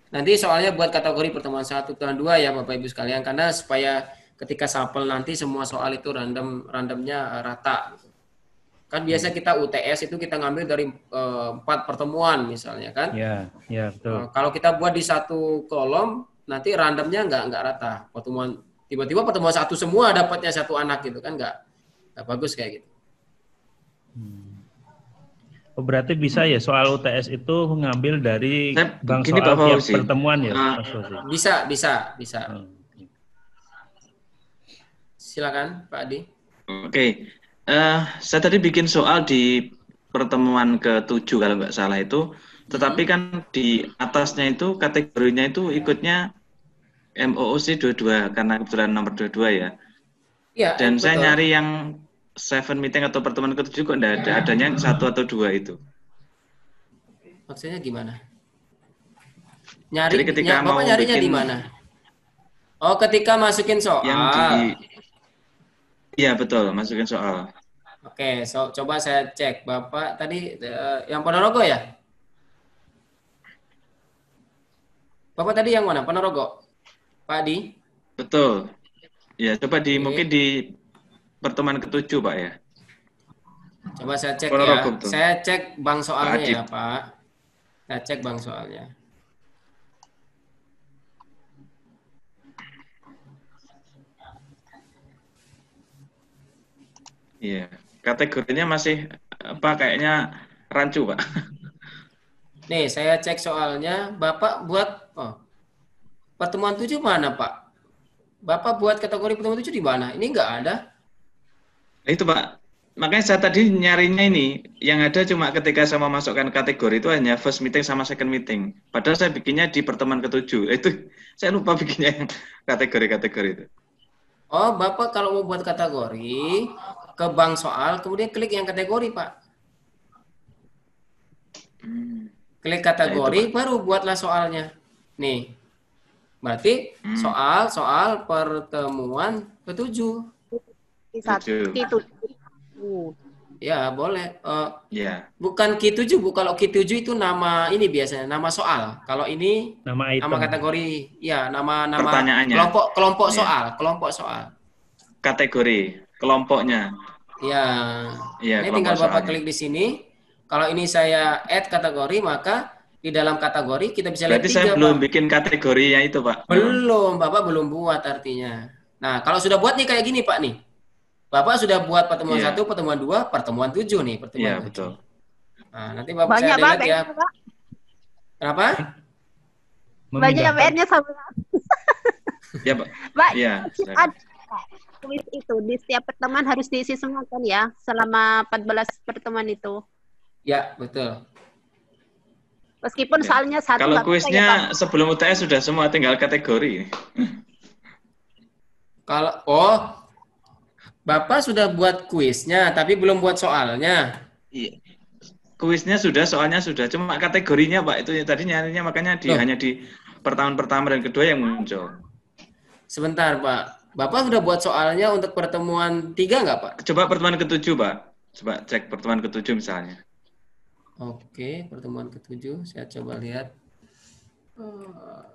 Nanti soalnya buat kategori pertemuan 1, pertemuan 2 ya Bapak Ibu sekalian, karena supaya ketika sampel nanti semua soal itu randomnya rata. Kan biasa kita UTS itu kita ngambil dari 4 pertemuan misalnya kan. Ya, ya betul. Kalau kita buat di satu kolom, nanti randomnya nggak rata. Pertemuan tiba-tiba pertemuan 1 semua dapatnya 1 anak gitu kan nggak bagus kayak gitu. Oh, berarti bisa ya soal UTS itu mengambil dari bank gini, soal Pak tiap Fauzi. pertemuan ya, Mas Fauzi? Bisa. Silakan Pak Adi. Oke. Saya tadi bikin soal di pertemuan ke-7 kalau nggak salah itu, tetapi kan di atasnya itu kategorinya itu ikutnya MOOC 22 karena kebetulan nomor 22 ya. Iya, Dan betul. saya nyari yang 7 meeting atau pertemuan ke-7 kok enggak ada, adanya 1 atau 2 itu. Maksudnya gimana? Jadi ketika Bapak mau nyarinya bikin di mana? Oh, ketika masukin soal. yang Iya betul, masukin soal. Oke, coba saya cek. Bapak tadi yang Ponorogo ya? Bapak tadi yang mana? Ponorogo? Pak Adi? Betul. Ya, coba mungkin di pertemuan ke-7, Pak ya. Coba saya cek Ponorogo, ya. betul. Saya cek bank soalnya Pak ya, Pak. Saya cek bank soalnya. Iya, kategorinya masih kayaknya rancu, Pak. Nih, saya cek soalnya. Bapak buat pertemuan 7 mana, Pak? Bapak buat kategori pertemuan 7 di mana? Ini nggak ada. Itu, Pak. Makanya saya tadi nyarinya ini, yang ada cuma ketika saya memasukkan kategori itu hanya first meeting sama second meeting. Padahal saya bikinnya di pertemuan ke-7. Itu saya lupa bikinnya yang kategori-kategori itu. Oh, Bapak kalau mau buat kategori, ke bank soal, kemudian klik yang kategori, Pak. Klik kategori, baru buatlah soalnya. Nih, berarti soal pertemuan ke-7. Itu. Ya, boleh. Ya. Bukan Q7, Bu. Kalau Q7 itu nama ini biasanya, nama soal. Kalau ini nama kategori, ya, nama pertanyaannya. Kelompok soal. Kategori, kelompoknya. Ya. Ini tinggal Bapak klik di sini. Kalau ini saya add kategori, maka di dalam kategori kita bisa lihat 3, Berarti saya belum Pak. bikin kategorinya itu, Pak. Belum, Bapak belum buat artinya. Nah, kalau sudah buat nih kayak gini, Pak nih. Bapak sudah buat pertemuan 1, pertemuan 2, pertemuan 7 nih, pertemuan 7. Betul. Nah, nanti Bapak saya delete ya. Kenapa? Banyak PR-nya sama. Ya, Pak. Pak, ya, kuis itu di setiap pertemuan harus diisi semua kan ya, selama 14 pertemuan itu. Ya, betul. Meskipun soalnya satu. Kalau kuisnya sebelum UTS sudah semua, tinggal kategori. Bapak sudah buat kuisnya, tapi belum buat soalnya. Iya. Kuisnya sudah, soalnya sudah. Cuma kategorinya, Pak, itu tadi nyarinya makanya hanya di pertemuan pertama dan kedua yang muncul. Sebentar, Pak. Bapak sudah buat soalnya untuk pertemuan 3 nggak, Pak? Coba pertemuan ke-7, Pak. Coba cek pertemuan ke-7 misalnya. Oke, pertemuan ke-7. Saya coba lihat.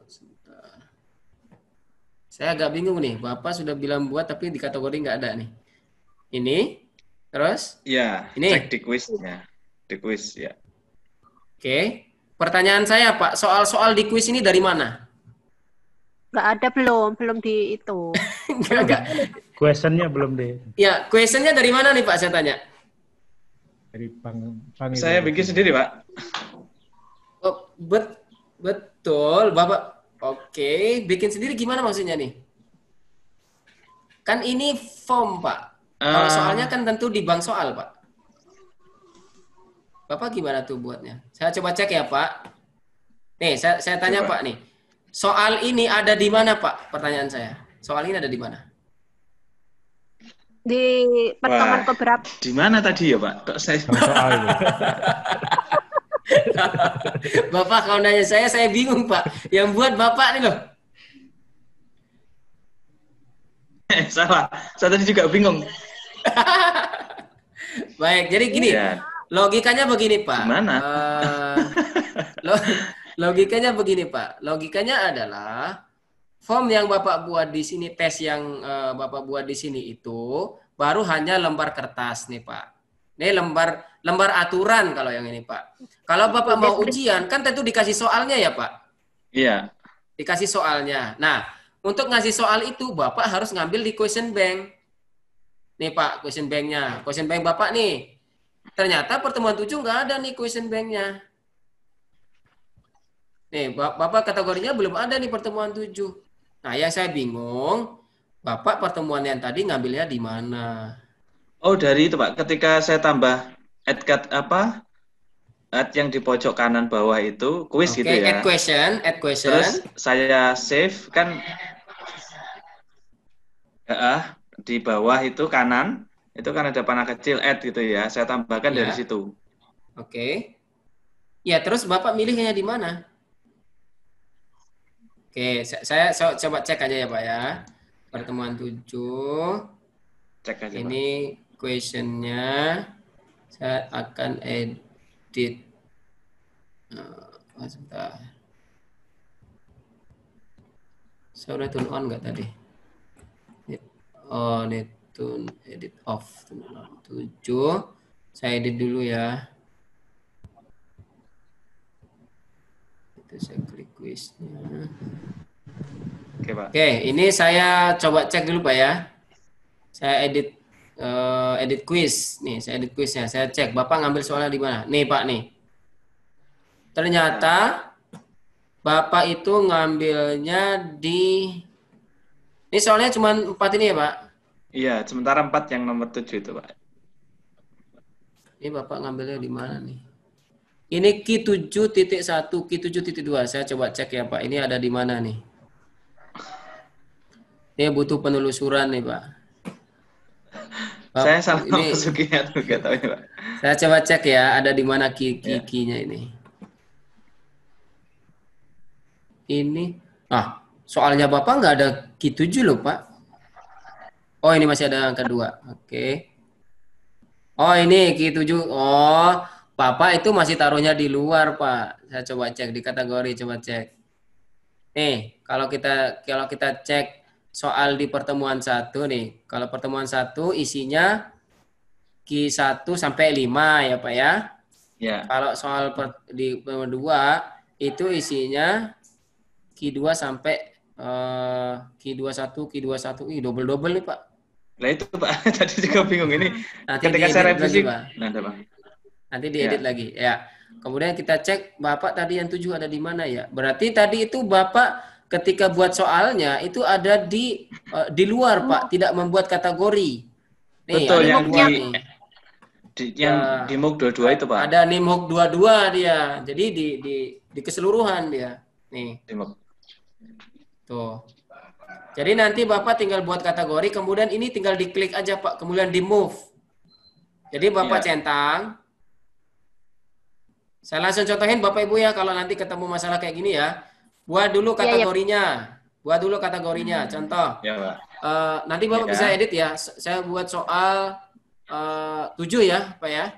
Sebentar. Saya agak bingung nih. Bapak sudah bilang buat, tapi di kategori nggak ada nih. Ini, terus? Iya, ini. Cek di kuisnya. Di kuis, ya. Oke. Pertanyaan saya, Pak. Soal-soal di kuis ini dari mana? Nggak ada, belum di itu. Enggak. Questionnya belum deh. Ya, questionnya dari mana nih, Pak? Saya tanya. Dari saya bikin sendiri, Pak. Oh, betul, Bapak. Oke, bikin sendiri gimana maksudnya nih? Kan ini form, Pak. Kalau soalnya kan tentu di bank soal, Pak. Bapak gimana tuh buatnya? Saya coba cek ya, Pak. Nih, saya tanya, Pak, nih. Soal ini ada di mana, Pak? Pertanyaan saya. Soal ini ada di mana? Di pertemuan keberapa? Di mana tadi ya, Pak? Kok saya soal itu. Bapak kalau nanya saya bingung, Pak. Yang buat Bapak nih loh. Salah. Saya tadi juga bingung. Baik, jadi gini. Logikanya begini, Pak. Gimana? Logikanya begini, Pak. Logikanya adalah form yang Bapak buat di sini, tes yang Bapak buat di sini itu baru hanya lembar kertas nih, Pak. Ini lembar aturan kalau yang ini, Pak. Kalau Bapak mau ujian kan tentu dikasih soalnya ya, Pak. Iya. Dikasih soalnya. Nah, untuk ngasih soal itu Bapak harus ngambil di question bank. Nih, Pak, question bank-nya. Question bank Bapak nih. Ternyata pertemuan 7 nggak ada nih question bank-nya. Nih, Bapak kategorinya belum ada nih pertemuan 7. Nah, yang saya bingung, Bapak pertemuan yang tadi ngambilnya di mana? Oh, dari itu, Pak. Ketika saya tambah add yang di pojok kanan bawah itu kuis gitu ya. Add question. Terus saya save kan di bawah itu kanan, itu kan ada panah kecil add gitu ya. Saya tambahkan dari situ. Oke. Ya, terus Bapak milihnya di mana? Oke, saya coba cek aja ya, Pak ya. Pertemuan 7. Cek aja, Pak. Ini questionnya saya akan edit. Sebentar. Saya udah turn on nggak tadi? Oh, ini turn edit off. 7. Saya edit dulu ya. Itu saya klik quiznya. Oke, Pak. Oke, ini saya coba cek dulu, Pak ya. Saya edit quiz. Nih, saya edit quiznya. Saya cek. Bapak ngambil soalnya di mana? Nih, Pak, nih. Ternyata Bapak itu ngambilnya di... Ini soalnya cuma 4 ini ya, Pak? Iya, sementara 4 yang nomor 7 itu, Pak. Ini Bapak ngambilnya di mana nih? Ini Q7.1, Q7.2. Saya coba cek ya, Pak. Ini ada di mana nih? Ini butuh penelusuran nih, Pak. Saya salah masukinnya tuh, nggak tahu ya, Pak. Saya coba cek ya, ada di mana Q-nya ini. Ini, soalnya Bapak nggak ada Q7 loh, Pak. Oh, ini masih ada angka 2. Oke. Oh, ini Q7. Oh, Bapak itu masih taruhnya di luar, Pak. Saya coba cek di kategori, coba cek. Nih, kalau kita cek soal di pertemuan 1 nih. Kalau pertemuan 1 isinya Q1 sampai 5 ya, Pak ya. Ya. Kalau soal di pertemuan 2 itu isinya Q2 sampai Q21, Q21. Ih, double-double nih, Pak. Lah itu, Pak. Tadi juga bingung ini. Nanti Ketika saya revisi, lagi, Pak. Nanti diedit lagi. Ya. Kemudian kita cek Bapak tadi yang 7 ada di mana ya? Berarti tadi itu Bapak ketika buat soalnya itu ada di luar, Pak, tidak membuat kategori. Nih, betul, yang di MOOC 22 itu, Pak. Ada di MOOC 22 dia. Jadi di keseluruhan dia. Nih. Di MOOC. Tuh. Jadi nanti Bapak tinggal buat kategori, kemudian ini tinggal diklik aja, Pak, kemudian di move. Jadi Bapak centang. Saya langsung contohin Bapak Ibu ya, kalau nanti ketemu masalah kayak gini ya. Buat dulu kategorinya. Buat dulu kategorinya. Contoh. Ya, Pak. Nanti Bapak bisa edit ya. Saya buat soal 7 ya, Pak ya.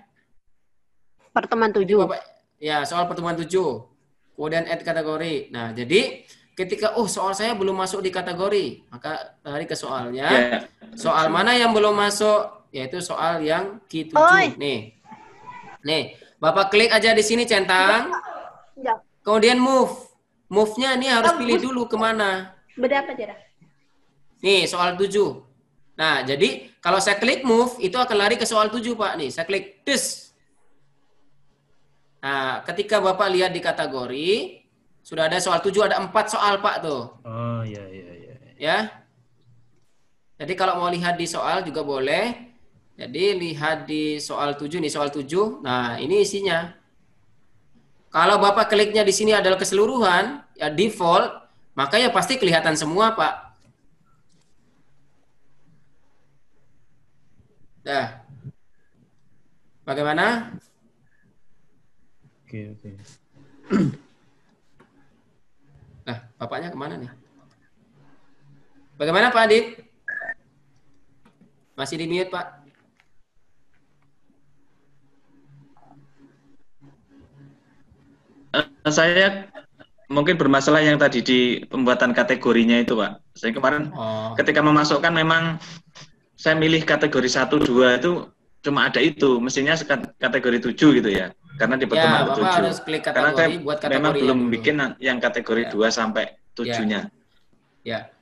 Pertemuan 7. Bapak, ya, soal pertemuan 7. Kemudian add kategori. Nah, jadi ketika soal saya belum masuk di kategori, maka lari ke soalnya. Yeah. Soal mana yang belum masuk? Yaitu soal yang Q7. Nih. Bapak klik aja di sini centang. Ya. Kemudian move. Move-nya ini harus pilih dulu kemana. Berapa jarak? Nih, soal 7. Nah, jadi kalau saya klik move, itu akan lari ke soal 7, Pak. Nih, saya klik this. Nah, ketika Bapak lihat di kategori, sudah ada soal 7, ada 4 soal, Pak, tuh. Oh, iya. Ya. Jadi kalau mau lihat di soal juga boleh. Jadi lihat di soal 7 nih, soal 7. Nah, ini isinya. Kalau Bapak kliknya di sini adalah keseluruhan, ya default, maka ya pasti kelihatan semua, Pak. Dah. Bagaimana? Oke. Nah, Bapaknya kemana nih? Bagaimana Pak Adit? Masih di mute, Pak? Saya mungkin bermasalah yang tadi di pembuatan kategorinya itu, Pak. Saya kemarin ketika memasukkan memang saya milih kategori 1, 2 itu cuma ada itu, mestinya kategori 7 gitu ya. Karena di pertemuan Bapak ke-7. harus klik kategori, Karena saya buat kategori memang belum dulu. bikin yang kategori 2 sampai 7-nya. Ya.